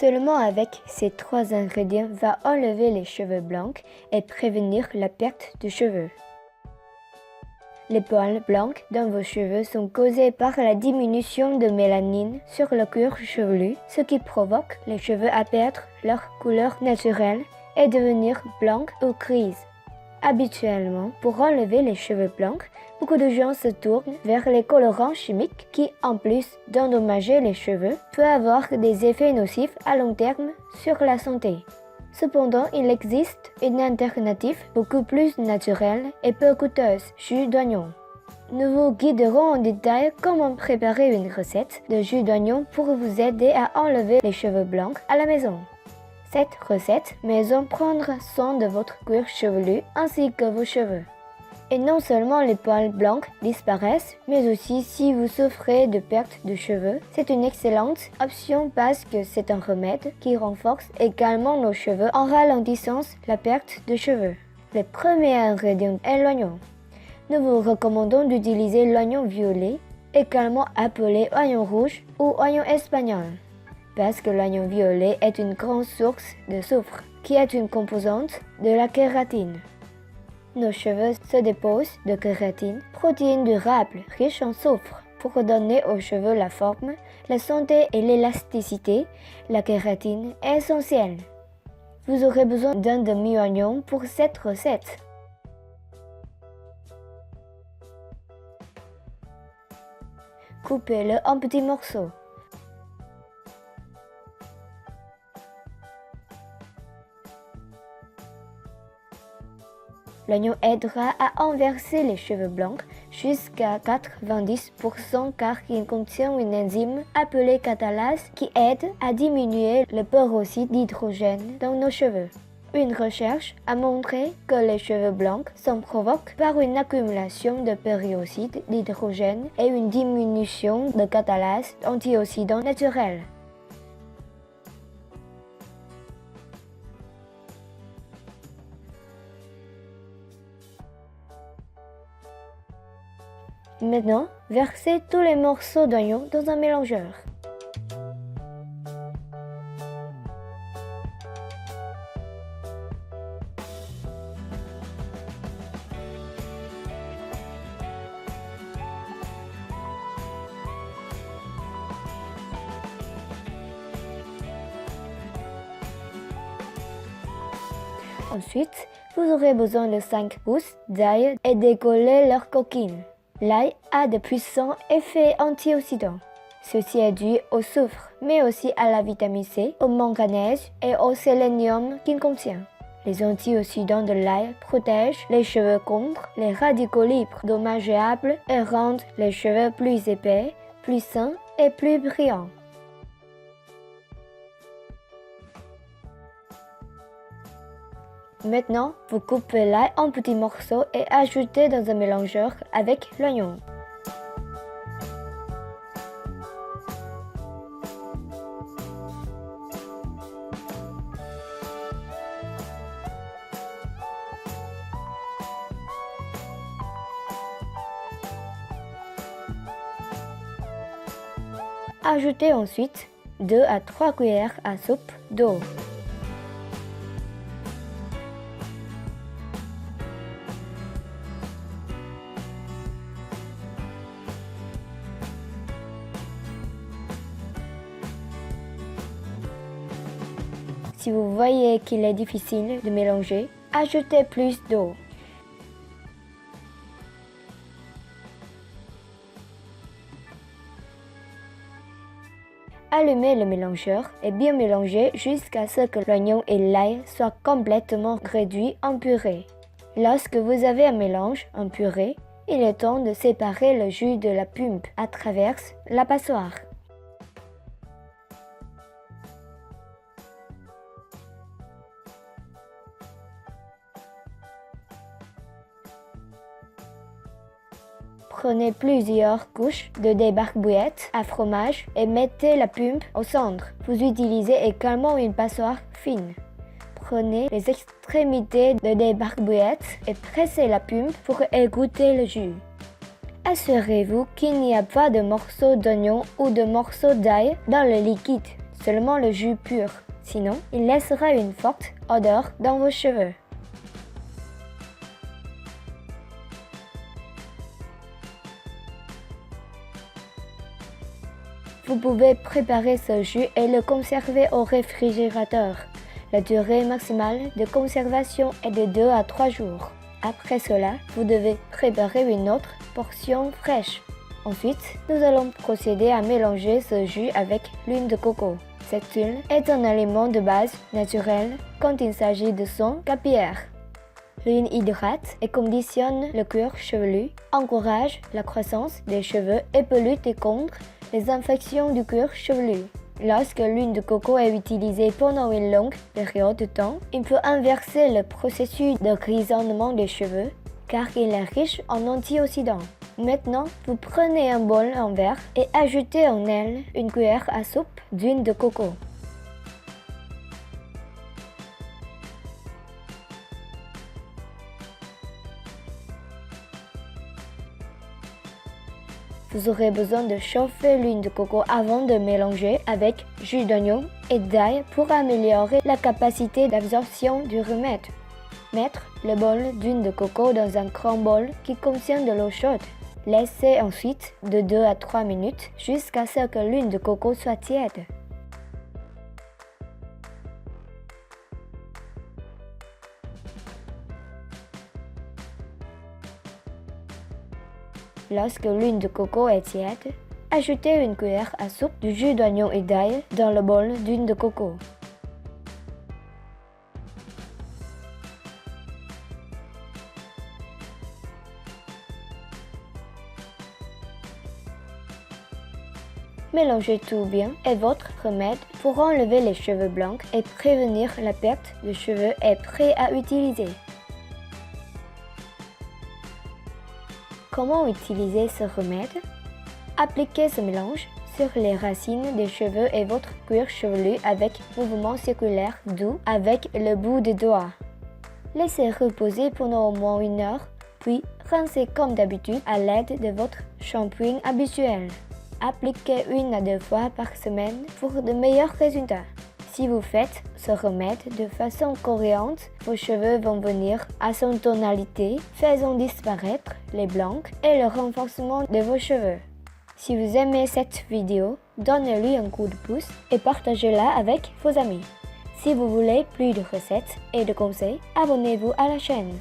Seulement avec ces 3 ingrédients va enlever les cheveux blancs et prévenir la perte de cheveux. Les poils blancs dans vos cheveux sont causés par la diminution de mélanine sur le cuir chevelu, ce qui provoque les cheveux à perdre leur couleur naturelle et devenir blancs ou grises. Habituellement, pour enlever les cheveux blancs, beaucoup de gens se tournent vers les colorants chimiques qui, en plus d'endommager les cheveux, peuvent avoir des effets nocifs à long terme sur la santé. Cependant, il existe une alternative beaucoup plus naturelle et peu coûteuse, jus d'oignon. Nous vous guiderons en détail comment préparer une recette de jus d'oignon pour vous aider à enlever les cheveux blancs à la maison. Cette recette maison prendra soin de votre cuir chevelu ainsi que vos cheveux. Et non seulement les poils blancs disparaissent, mais aussi si vous souffrez de perte de cheveux, c'est une excellente option parce que c'est un remède qui renforce également nos cheveux en ralentissant la perte de cheveux. Le premier ingrédient est l'oignon. Nous vous recommandons d'utiliser l'oignon violet, également appelé oignon rouge ou oignon espagnol, parce que l'oignon violet est une grande source de soufre, qui est une composante de la kératine. Nos cheveux se déposent de kératine, protéine durable riche en soufre. Pour donner aux cheveux la forme, la santé et l'élasticité, la kératine est essentielle. Vous aurez besoin d'un demi-oignon pour cette recette. Coupez-le en petits morceaux. L'oignon aidera à inverser les cheveux blancs jusqu'à 90% car il contient une enzyme appelée catalase qui aide à diminuer le peroxyde d'hydrogène dans nos cheveux. Une recherche a montré que les cheveux blancs sont provoqués par une accumulation de peroxyde d'hydrogène et une diminution de catalase antioxydant naturel. Maintenant, versez tous les morceaux d'oignon dans un mélangeur. Ensuite, vous aurez besoin de 5 gousses d'ail et décoller leur coquille. L'ail a de puissants effets antioxydants. Ceci est dû au soufre, mais aussi à la vitamine C, au manganèse et au sélénium qu'il contient. Les antioxydants de l'ail protègent les cheveux contre les radicaux libres dommageables et rendent les cheveux plus épais, plus sains et plus brillants. Maintenant, vous coupez l'ail en petits morceaux et ajoutez dans un mélangeur avec l'oignon. Ajoutez ensuite 2 à 3 cuillères à soupe d'eau. Si vous voyez qu'il est difficile de mélanger, ajoutez plus d'eau. Allumez le mélangeur et bien mélanger jusqu'à ce que l'oignon et l'ail soient complètement réduits en purée. Lorsque vous avez un mélange en purée, il est temps de séparer le jus de la pulpe à travers la passoire. Prenez plusieurs couches de débarbouillettes à fromage et mettez la pulpe au centre. Vous utilisez également une passoire fine. Prenez les extrémités de débarbouillettes et pressez la pulpe pour égoutter le jus. Assurez-vous qu'il n'y a pas de morceaux d'oignon ou de morceaux d'ail dans le liquide. seulement le jus pur. Sinon, il laissera une forte odeur dans vos cheveux. Vous pouvez préparer ce jus et le conserver au réfrigérateur. La durée maximale de conservation est de 2 à 3 jours. Après cela, vous devez préparer une autre portion fraîche. Ensuite, nous allons procéder à mélanger ce jus avec l'huile de coco. Cette huile est un aliment de base naturel quand il s'agit de son capillaire. L'huile hydrate et conditionne le cuir chevelu, encourage la croissance des cheveux et peut lutter contre les infections du cuir chevelu. Lorsque l'huile de coco est utilisée pendant une longue période de temps, il peut inverser le processus de grisonnement des cheveux car il est riche en antioxydants. Maintenant, vous prenez un bol en verre et ajoutez en elle une cuillère à soupe d'huile de coco. Vous aurez besoin de chauffer l'huile de coco avant de mélanger avec jus d'oignon et d'ail pour améliorer la capacité d'absorption du remède. Mettre le bol d'huile de coco dans un grand bol qui contient de l'eau chaude. Laissez ensuite de 2 à 3 minutes jusqu'à ce que l'huile de coco soit tiède. Lorsque l'huile de coco est tiède, ajoutez une cuillère à soupe de jus d'oignon et d'ail dans le bol d'huile de coco. Mélangez tout bien et votre remède pour enlever les cheveux blancs et prévenir la perte de cheveux est prêt à utiliser. Comment utiliser ce remède? Appliquez ce mélange sur les racines des cheveux et votre cuir chevelu avec mouvement circulaire doux avec le bout des doigts. Laissez reposer pendant au moins 1 heure, puis rincez comme d'habitude à l'aide de votre shampoing habituel. Appliquez 1 à 2 fois par semaine pour de meilleurs résultats. Si vous faites ce remède de façon cohérente, vos cheveux vont venir à son tonalité, faisant disparaître les blancs et le renforcement de vos cheveux. Si vous aimez cette vidéo, donnez-lui un coup de pouce et partagez-la avec vos amis. Si vous voulez plus de recettes et de conseils, abonnez-vous à la chaîne.